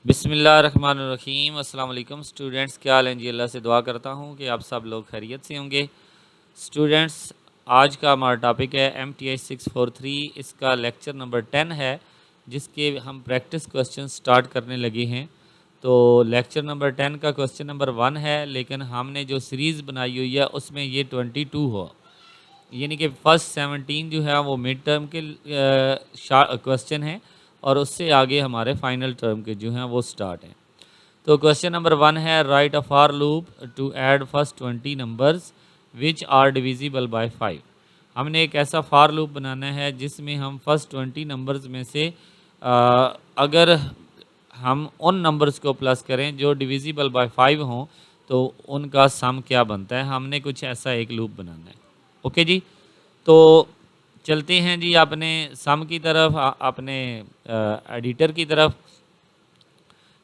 बिस्मिल्लाहिर्रहमानिर्रहीम। अस्सलाम वालेकुम स्टूडेंट्स, क्या हाल है जी। अल्लाह से दुआ करता हूँ कि आप सब लोग खैरियत से होंगे। स्टूडेंट्स, आज का हमारा टॉपिक है MTI 643। इसका लेक्चर नंबर 10 है, जिसके हम प्रैक्टिस क्वेश्चन स्टार्ट करने लगे हैं। तो लेक्चर नंबर 10 का क्वेश्चन नंबर 1 है, लेकिन हमने जो सीरीज़ बनाई हुई है उसमें ये 22 हो, यानी कि फर्स्ट 17 जो है वो मिड टर्म के क्वेश्चन हैं और उससे आगे हमारे फाइनल टर्म के जो हैं वो स्टार्ट हैं। तो क्वेश्चन नंबर 1 है, write a for loop to add first 20 numbers which are divisible by 5। हमने एक ऐसा फॉर लूप बनाना है जिसमें हम फर्स्ट 20 नंबर्स में से अगर हम उन नंबर्स को प्लस करें जो डिविजिबल बाय 5 हों तो उनका सम क्या बनता है। हमने कुछ ऐसा एक लूप बनाना है। ओके जी, तो चलते हैं जी अपने सम की तरफ, अपने एडिटर की तरफ।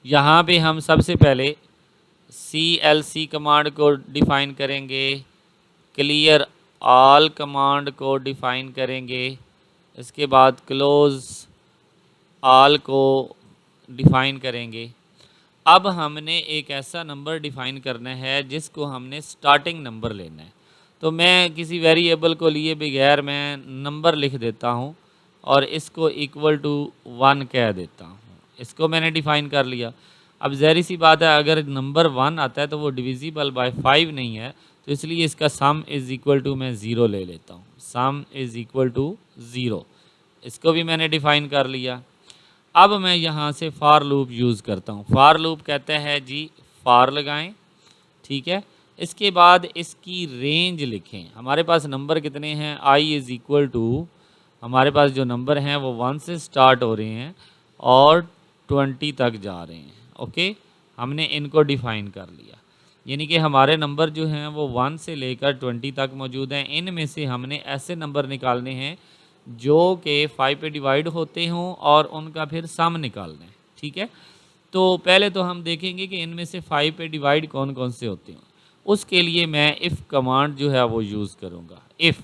यहाँ पे हम सबसे पहले CLC कमांड को डिफ़ाइन करेंगे, क्लियर ऑल कमांड को डिफ़ाइन करेंगे, इसके बाद क्लोज़ ऑल को डिफ़ाइन करेंगे। अब हमने एक ऐसा नंबर डिफ़ाइन करना है जिसको हमने स्टार्टिंग नंबर लेना है। तो मैं किसी वेरिएबल को लिए बगैर मैं नंबर लिख देता हूँ और इसको इक्वल टू 1 कह देता हूँ। इसको मैंने डिफ़ाइन कर लिया। अब ज़ाहिर सी बात है, अगर नंबर 1 आता है तो वो डिविजिबल बाय 5 नहीं है, तो इसलिए इसका सम इज़ इक्वल टू मैं 0 ले लेता हूँ। सम इज़ इक्वल टू 0, इसको भी मैंने डिफ़ाइन कर लिया। अब मैं यहाँ से फॉर लूप यूज़ करता हूँ। फॉर लूप कहता है जी फॉर लगाएं, ठीक है। इसके बाद इसकी रेंज लिखें। हमारे पास नंबर कितने हैं, I इज़ इक्वल टू, हमारे पास जो नंबर हैं वो 1 से स्टार्ट हो रहे हैं और 20 तक जा रहे हैं। ओके, हमने इनको डिफ़ाइन कर लिया, यानी कि हमारे नंबर जो हैं वो 1 से लेकर 20 तक मौजूद हैं। इनमें से हमने ऐसे नंबर निकालने हैं जो कि 5 पे डिवाइड होते हों और उनका फिर सम निकालना है, ठीक है। तो पहले तो हम देखेंगे कि इनमें से 5 पे डिवाइड कौन कौन से होते हैं। उसके लिए मैं इफ़ कमांड जो है वो यूज़ करूँगा, इफ़,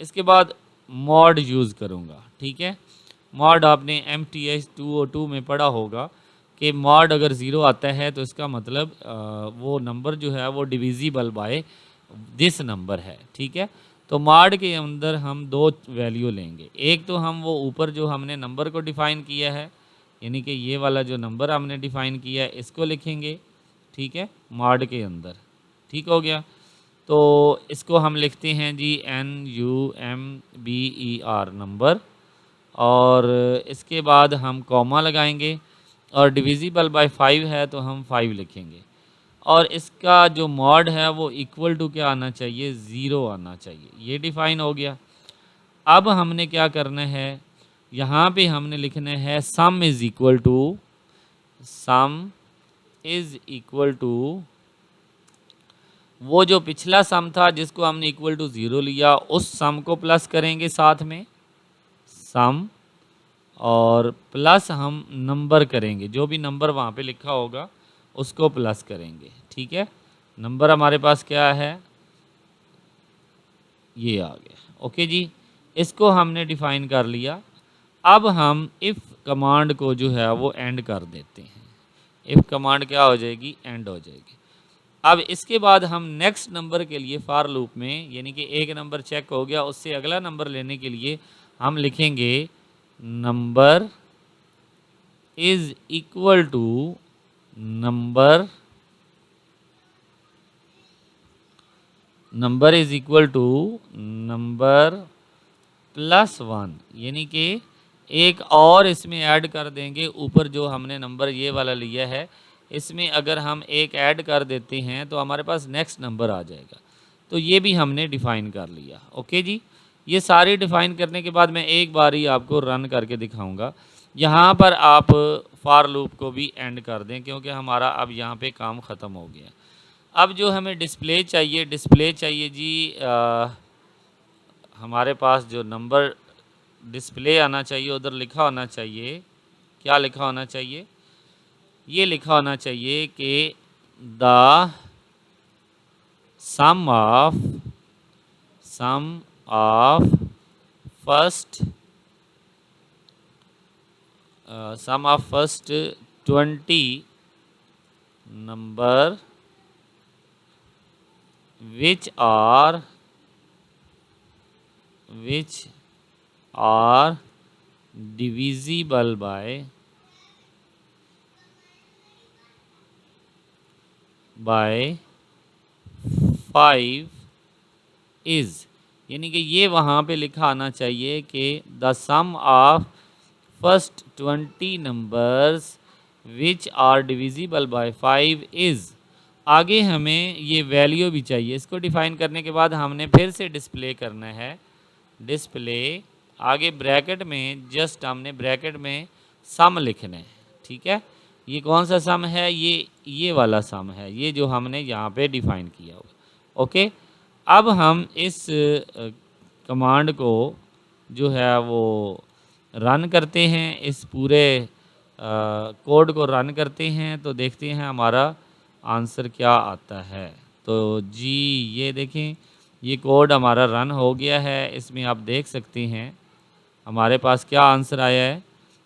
इसके बाद मॉड यूज़ करूँगा, ठीक है। मॉड आपने MTI 202 में पढ़ा होगा कि मॉड अगर 0 आता है तो इसका मतलब वो नंबर जो है वो डिविजिबल बाय दिस नंबर है, ठीक है। तो मॉड के अंदर हम दो वैल्यू लेंगे। एक तो हम वो ऊपर जो हमने नंबर को डिफ़ाइन किया है, यानी कि ये वाला जो नंबर हमने डिफ़ाइन किया है इसको लिखेंगे, ठीक है, मॉड के अंदर। ठीक हो गया। तो इसको हम लिखते हैं जी NUMBER नंबर, और इसके बाद हम कॉमा लगाएंगे और डिविजिबल बाय 5 है तो हम 5 लिखेंगे। और इसका जो मॉड है वो इक्वल टू क्या आना चाहिए, 0 आना चाहिए। ये डिफ़ाइन हो गया। अब हमने क्या करना है, यहाँ पे हमने लिखना है sum is equal to, sum is equal to वो जो पिछला सम था जिसको हमने इक्वल टू 0 लिया, उस सम को प्लस करेंगे साथ में, सम, और प्लस हम नंबर करेंगे, जो भी नंबर वहाँ पे लिखा होगा उसको प्लस करेंगे, ठीक है। नंबर हमारे पास क्या है, ये आ गया। ओके जी, इसको हमने डिफ़ाइन कर लिया। अब हम इफ़ कमांड को जो है वो एंड कर देते हैं। इफ़ कमांड क्या हो जाएगी, एंड हो जाएगी। अब इसके बाद हम नेक्स्ट नंबर के लिए फॉर लूप में, यानी कि एक नंबर चेक हो गया, उससे अगला नंबर लेने के लिए हम लिखेंगे number is equal to number, number is equal to number plus 1, यानी कि एक और इसमें ऐड कर देंगे। ऊपर जो हमने नंबर ये वाला लिया है इसमें अगर हम एक ऐड कर देते हैं तो हमारे पास नेक्स्ट नंबर आ जाएगा। तो ये भी हमने डिफ़ाइन कर लिया। ओके जी, ये सारी डिफ़ाइन करने के बाद मैं एक बार ही आपको रन करके दिखाऊंगा। यहाँ पर आप फॉर लूप को भी एंड कर दें, क्योंकि हमारा अब यहाँ पे काम ख़त्म हो गया। अब जो हमें डिस्प्ले चाहिए, डिस्प्ले चाहिए जी हमारे पास जो नंबर डिस्प्ले आना चाहिए उधर लिखा होना चाहिए, क्या लिखा होना चाहिए, ये लिखा होना चाहिए कि the sum of first 20 number which are divisible by 5 is, यानी कि ये वहाँ पे लिखा आना चाहिए कि the sum of first 20 numbers which are divisible by 5 is. आगे हमें ये वैल्यू भी चाहिए। इसको डिफ़ाइन करने के बाद हमने फिर से डिस्प्ले करना है। डिस्प्ले आगे ब्रैकेट में जस्ट हमने ब्रैकेट में सम लिखना है। ठीक है, ये कौन सा सम है? ये वाला सम है, ये जो हमने यहाँ पे डिफ़ाइन किया होगा। ओके, अब हम इस कमांड को जो है वो रन करते हैं, इस पूरे कोड को रन करते हैं, तो देखते हैं हमारा आंसर क्या आता है। तो जी ये देखें, ये कोड हमारा रन हो गया है। इसमें आप देख सकते हैं हमारे पास क्या आंसर आया है।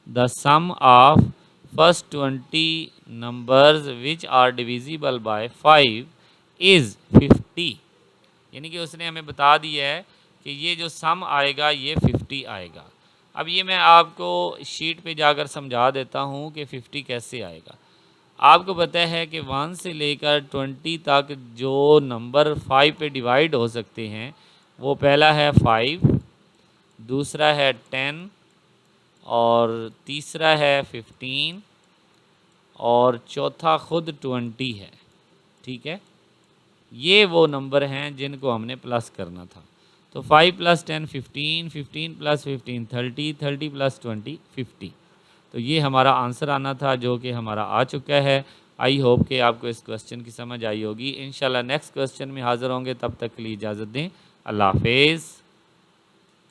The sum of first 20 numbers which are divisible by 5 is 50। यानी कि उसने हमें बता दिया है कि ये जो सम आएगा ये 50 आएगा। अब ये मैं आपको शीट पे जाकर समझा देता हूँ कि 50 कैसे आएगा। आपको पता है कि 1 से लेकर 20 तक जो नंबर 5 पे डिवाइड हो सकते हैं, वो पहला है 5, दूसरा है 10 और तीसरा है 15 और चौथा खुद 20 है। ठीक है, ये वो नंबर हैं जिनको हमने प्लस करना था। तो 5 + 10 15, 15 + 15 30, 30 + 20 50। तो ये हमारा आंसर आना था जो कि हमारा आ चुका है। आई होप कि आपको इस क्वेश्चन की समझ आई होगी। इंशाल्लाह नेक्स्ट क्वेश्चन में हाज़िर होंगे, तब तक के लिए इजाज़त दें। अल्लाह हाफ़िज़।